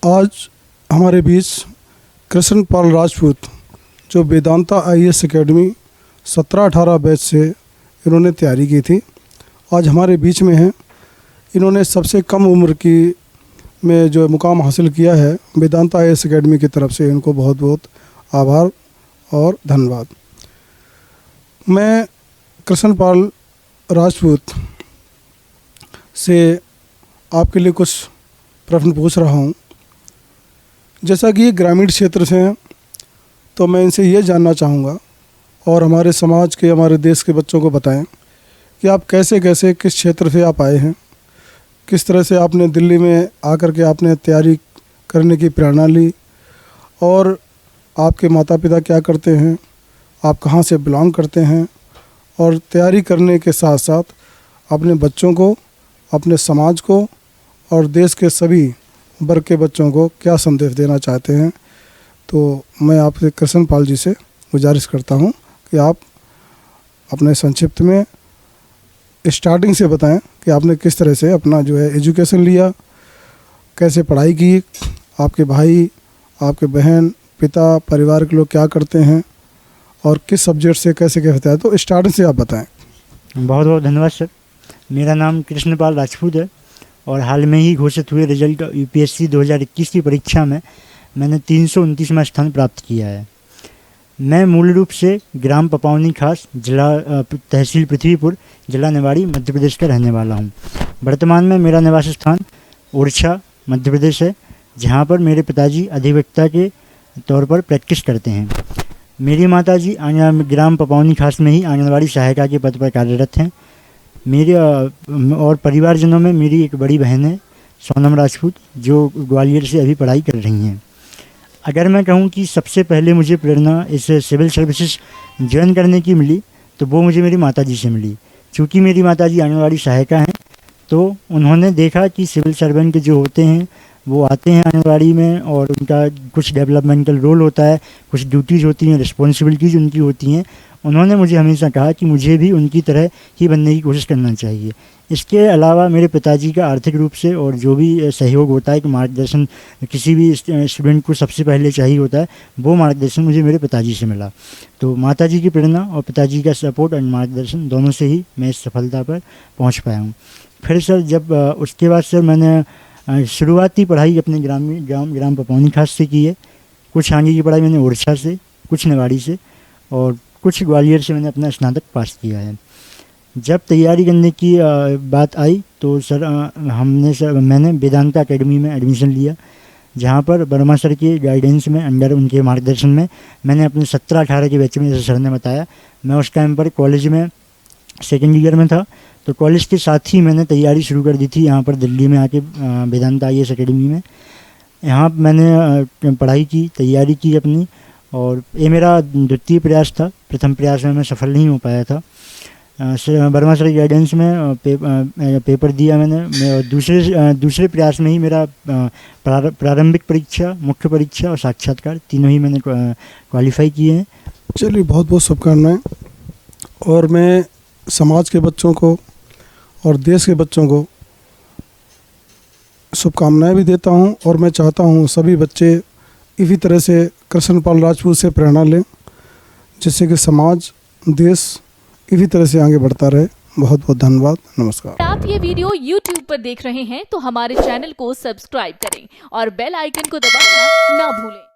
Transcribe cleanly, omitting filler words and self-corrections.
आज हमारे बीच कृष्णपाल राजपूत जो वेदांता IAS एकेडमी 17-18 बैच से इन्होंने तैयारी की थी, आज हमारे बीच में हैं। इन्होंने सबसे कम उम्र की में जो मुकाम हासिल किया है, वेदांता IAS एकेडमी की तरफ से इनको बहुत बहुत आभार और धन्यवाद। मैं कृष्णपाल राजपूत से आपके लिए कुछ प्रश्न पूछ रहा हूँ। जैसा कि ये ग्रामीण क्षेत्र से हैं, तो मैं इनसे ये जानना चाहूँगा और हमारे समाज के, हमारे देश के बच्चों को बताएं कि आप कैसे कैसे किस क्षेत्र से आप आए हैं, किस तरह से आपने दिल्ली में आकर के आपने तैयारी करने की प्रेरणा ली, और आपके माता पिता क्या करते हैं, आप कहाँ से बिलोंग करते हैं, और तैयारी करने के साथ साथ अपने बच्चों को, अपने समाज को और देश के सभी वर्ग के बच्चों को क्या संदेश देना चाहते हैं। तो मैं आपसे कृष्णपाल जी से गुजारिश करता हूं कि आप अपने संक्षिप्त में स्टार्टिंग से बताएं कि आपने किस तरह से अपना जो है एजुकेशन लिया, कैसे पढ़ाई की, आपके भाई, आपके बहन, पिता, परिवार के लोग क्या करते हैं और किस सब्जेक्ट से कैसे कैसे है। तो स्टार्टिंग से आप बताएं। बहुत बहुत धन्यवाद सर। मेरा नाम कृष्णपाल राजपूत है और हाल में ही घोषित हुए रिजल्ट UPSC 2021 की परीक्षा में मैंने 329वां स्थान प्राप्त किया है। मैं मूल रूप से ग्राम पपावनी खास, जिला तहसील पृथ्वीपुर, जिला निवाड़ी, मध्य प्रदेश का रहने वाला हूँ। वर्तमान में मेरा निवास स्थान ओरछा, मध्य प्रदेश है, जहाँ पर मेरे पिताजी अधिवक्ता के तौर पर प्रैक्टिस करते हैं। मेरी माताजी ग्राम पपावनी खास में ही आंगनवाड़ी सहायिका के पद पर कार्यरत हैं। मेरे और परिवारजनों में मेरी एक बड़ी बहन है, सोनम राजपूत, जो ग्वालियर से अभी पढ़ाई कर रही हैं। अगर मैं कहूं कि सबसे पहले मुझे प्रेरणा इस सिविल सर्विसेज ज्वाइन करने की मिली, तो वो मुझे मेरी माताजी से मिली। चूँकि मेरी माताजी आंगनवाड़ी सहायिका हैं, तो उन्होंने देखा कि सिविल सर्वेंट जो होते हैं वो आते हैं आंगनवाड़ी में और उनका कुछ डेवलपमेंटल रोल होता है, कुछ ड्यूटीज़ होती हैं, रिस्पॉन्सिबिलिटीज़ उनकी होती हैं। उन्होंने मुझे हमेशा कहा कि मुझे भी उनकी तरह ही बनने की कोशिश करना चाहिए। इसके अलावा मेरे पिताजी का आर्थिक रूप से और जो भी सहयोग होता है कि मार्गदर्शन किसी भी स्टूडेंट को सबसे पहले चाहिए होता है, वो मार्गदर्शन मुझे मेरे पिताजी से मिला। तो माताजी की प्रेरणा और पिताजी का सपोर्ट और मार्गदर्शन दोनों से ही मैं इस सफलता पर पहुंच पाया हूं। फिर सर जब उसके बाद सर मैंने शुरुआती पढ़ाई अपने ग्राम पपावनी खास से की है। कुछ आगे की पढ़ाई मैंने ओरछा से, कुछ निवाड़ी से और कुछ ग्वालियर से मैंने अपना स्नातक पास किया है। जब तैयारी करने की बात आई तो सर मैंने वेदांता एकेडमी में एडमिशन लिया, जहाँ पर वर्मा सर के गाइडेंस में, अंडर उनके मार्गदर्शन में मैंने अपने 17-18 के बैच में, जैसे सर ने बताया, मैं उस टाइम पर कॉलेज में सेकेंड ईयर में था। तो कॉलेज के साथ ही मैंने तैयारी शुरू कर दी थी यहाँ पर दिल्ली में आके वेदांता IAS एकेडमी में। यहाँ मैंने पढ़ाई की, तैयारी की अपनी, और ये मेरा द्वितीय प्रयास था। प्रथम प्रयास में मैं सफल नहीं हो पाया था। वर्मा सर गाइडेंस में पेपर दिया मैंने। दूसरे प्रयास में ही मेरा प्रारंभिक परीक्षा, मुख्य परीक्षा और साक्षात्कार तीनों ही मैंने क्वालिफाई किए हैं। चलिए, बहुत बहुत शुभकामनाएं। और मैं समाज के बच्चों को और देश के बच्चों को शुभकामनाएं भी देता हूं, और मैं चाहता हूं सभी बच्चे इसी तरह से कृष्णपाल राजपूत से प्रेरणा लें, जिससे कि समाज, देश इसी तरह से आगे बढ़ता रहे। बहुत बहुत धन्यवाद। नमस्कार। आप ये वीडियो YouTube पर देख रहे हैं तो हमारे चैनल को सब्सक्राइब करें और बेल आइकन को दबाना ना भूलें।